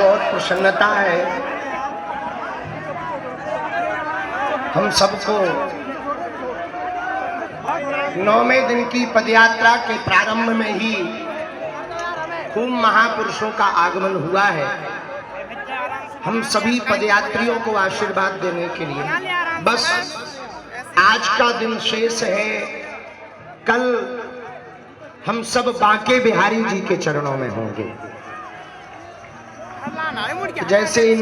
बहुत प्रसन्नता है हम सबको 9वें दिन की पदयात्रा के प्रारंभ में ही खूब महापुरुषों का आगमन हुआ है। हम सभी पदयात्रियों को आशीर्वाद देने के लिए बस आज का दिन शेष है। कल हम सब बांके बिहारी जी के चरणों में होंगे। जैसे इन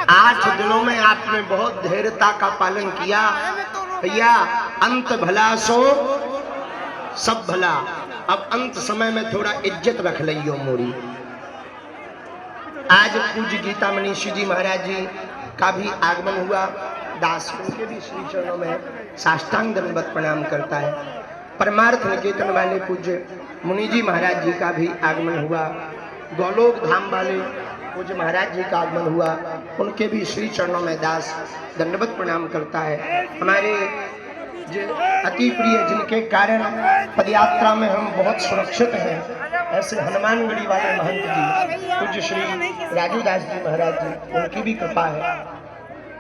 8 दिनों में आपने बहुत धैर्यता का पालन किया भैया, अंत भला सो सब भला। अब अंत समय में थोड़ा इज्जत रख लियो मोरी। आज पूज्य गीता मनीषी जी महाराज जी का भी आगमन हुआ। दास उनके भी श्री चरणों में साष्टांग दंडवत प्रणाम करता है। परमार्थ निकेतन वाले पूज्य मुनि जी महाराज जी का भी आगमन हुआ। गौलोक धाम वाले पूज्य महाराज जी का आगमन हुआ, उनके भी श्री चरणों में दास दंडवत प्रणाम करता है। हमारे अति प्रिय जिनके कारण पदयात्रा में हम बहुत सुरक्षित हैं, ऐसे हनुमानगढ़ी वाले महंत जी पूज्य श्री राजूदास जी महाराज जी, उनकी भी कृपा है।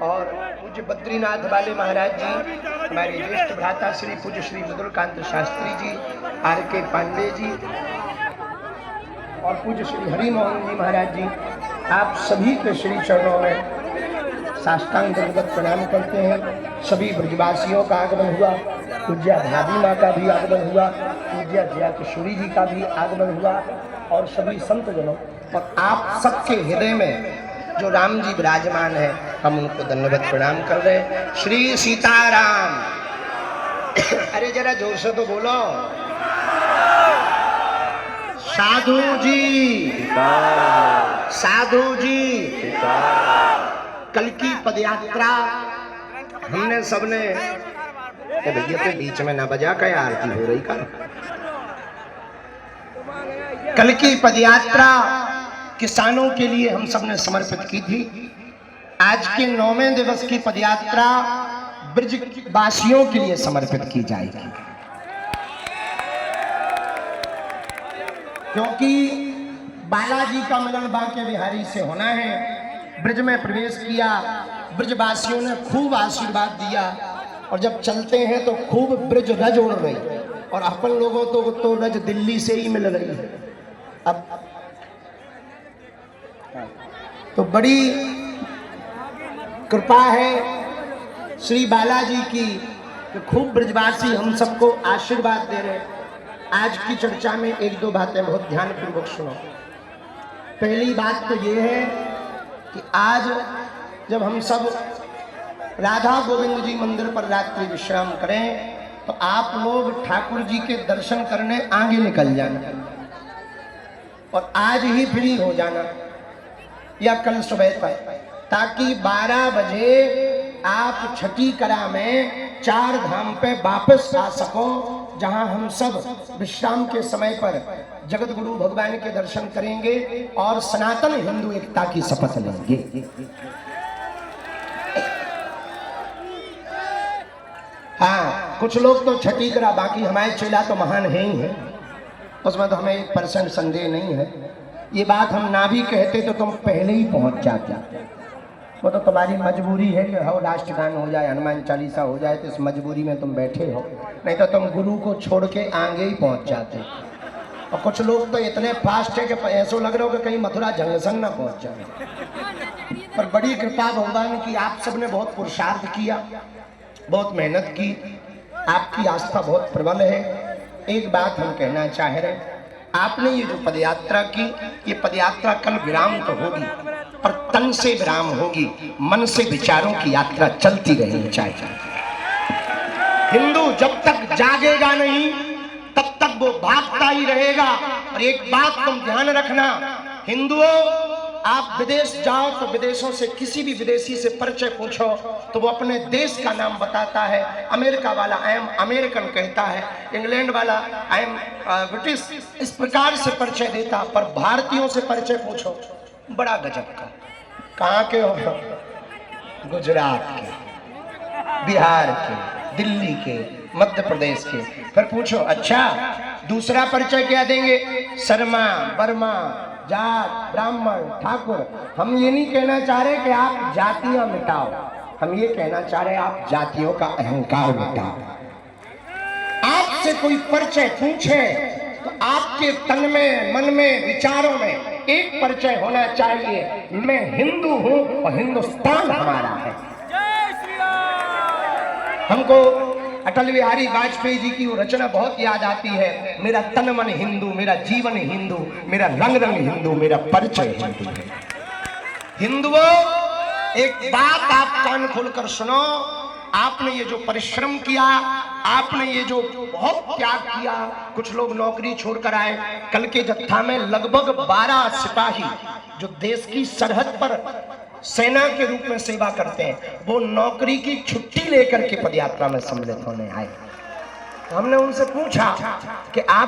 और पूज्य बद्रीनाथ वाले महाराज जी, हमारे ज्येष्ठ भ्राता श्री पूज्य श्री मधुरकांत शास्त्री जी, R.K. पांडे जी और पूज्य श्री हरिमोहन जी महाराज जी, आप सभी के श्री चरणों में साष्टांग दंडवत प्रणाम करते हैं। सभी ब्रजवासियों का आगमन हुआ। पूज्य भाभी माँ का भी आगमन हुआ, पूज्य जया किशोरी जी का भी आगमन हुआ और सभी संत जनों और आप सबके हृदय में जो राम जी विराजमान है, हम उनको दंडवत प्रणाम कर रहे हैं। श्री सीताराम। अरे जरा जोर से तो बोलो। साधु जी, साधु जी। कल की पदयात्रा हमने सबने भैया के बीच में ना बजा का, आरती हो रही का। कल की पदयात्रा किसानों के लिए हम सबने समर्पित की थी। आज के 9वें दिवस की पदयात्रा ब्रजवासियों के लिए समर्पित की जाएगी, क्योंकि बालाजी का मिलन बांके बिहारी से होना है। ब्रज में प्रवेश किया, ब्रजवासियों ने खूब आशीर्वाद दिया और जब चलते हैं तो खूब ब्रज रज उड़ रही और अपन लोगों तो रज दिल्ली से ही मिल रही है। अब तो बड़ी कृपा है श्री बालाजी की कि खूब ब्रजवासी हम सबको आशीर्वाद दे रहे। आज की चर्चा में 1-2 बातें बहुत ध्यान पूर्वक सुनो। पहली बात तो ये है कि आज जब हम सब राधा गोविंद जी मंदिर पर रात्रि विश्राम करें तो आप लोग ठाकुर जी के दर्शन करने आगे निकल जाना और आज ही फ्री हो जाना या कल सुबह तक, ताकि 12 बजे आप छठी कला में 4 धाम पे वापस आ सको, जहां हम सब विश्राम के समय पर जगत गुरु भगवान के दर्शन करेंगे और सनातन हिंदू एकता की शपथ लेंगे। हाँ, कुछ लोग तो छठी करा, बाकी हमारे चेला तो महान है ही है, उसमें तो हमें 1% संदेह नहीं है। ये बात हम ना भी कहते तो तुम पहले ही पहुंच जाते, वो तो तुम्हारी मजबूरी है कि हो राष्ट्रगान हो जाए, हनुमान चालीसा हो जाए, तो इस मजबूरी में तुम बैठे हो, नहीं तो तुम गुरु को छोड़ के आगे ही पहुंच जाते। और कुछ लोग तो इतने फास्ट है कि ऐसा लग रहा हो कि कहीं मथुरा जंक्शन ना पहुंच जाए। पर बड़ी कृपा भगवान की, आप सबने बहुत पुरुषार्थ किया, बहुत मेहनत की, आपकी आस्था बहुत प्रबल है। एक बात हम कहना चाह रहे, आपने ये जो पदयात्रा की, ये पदयात्रा कल विराम तो होगी पर तन से विराम होगी, मन से विचारों की यात्रा चलती रहेगी। चाहिए हिंदू जब तक जागेगा नहीं तब तक वो भागता ही रहेगा। और एक बात तुम ध्यान रखना, हिंदुओं, आप विदेश जाओ तो विदेशों से किसी भी विदेशी से परिचय पूछो तो वो अपने देश का नाम बताता है। अमेरिका वाला आई एम अमेरिकन कहता है, इंग्लैंड वाला आई एम ब्रिटिश, इस प्रकार से परिचय देता। पर भारतीयों से परिचय पूछो, बड़ा गजब का, कहाँ के हो? गुजरात के, बिहार के, दिल्ली के, मध्य प्रदेश के। फिर पूछो अच्छा दूसरा परिचय क्या देंगे? शर्मा, वर्मा, जात, ब्राह्मण, ठाकुर, हम ये नहीं कहना चाह रहे कि आप जातियां मिटाओ, हम ये कहना चाह रहे आप जातियों का अहंकार मिटाओ। आपसे कोई परिचय पूछे तो आपके तन में, मन में, विचारों में एक परिचय होना चाहिए, मैं हिंदू हूं और हिंदुस्तान हमारा है। हमको अटल बिहारी वाजपेयी जी की वो रचना बहुत याद आती है, मेरा तन मन हिंदू, मेरा जीवन हिंदू, मेरा रंग रंग हिंदू, मेरा परिचय हिंदू है। हिंदुओं, एक बात आप कान खोलकर सुनो, आपने ये जो परिश्रम किया, आपने ये जो बहुत त्याग किया, कुछ लोग नौकरी छोड़कर आए, कल के जत्था में लगभग 12 सिपाही जो देश की सरहद पर सेना के रूप में सेवा करते हैं, वो नौकरी की छुट्टी लेकर के पदयात्रा में सम्मिलित होने आए। हमने उनसे पूछा कि आप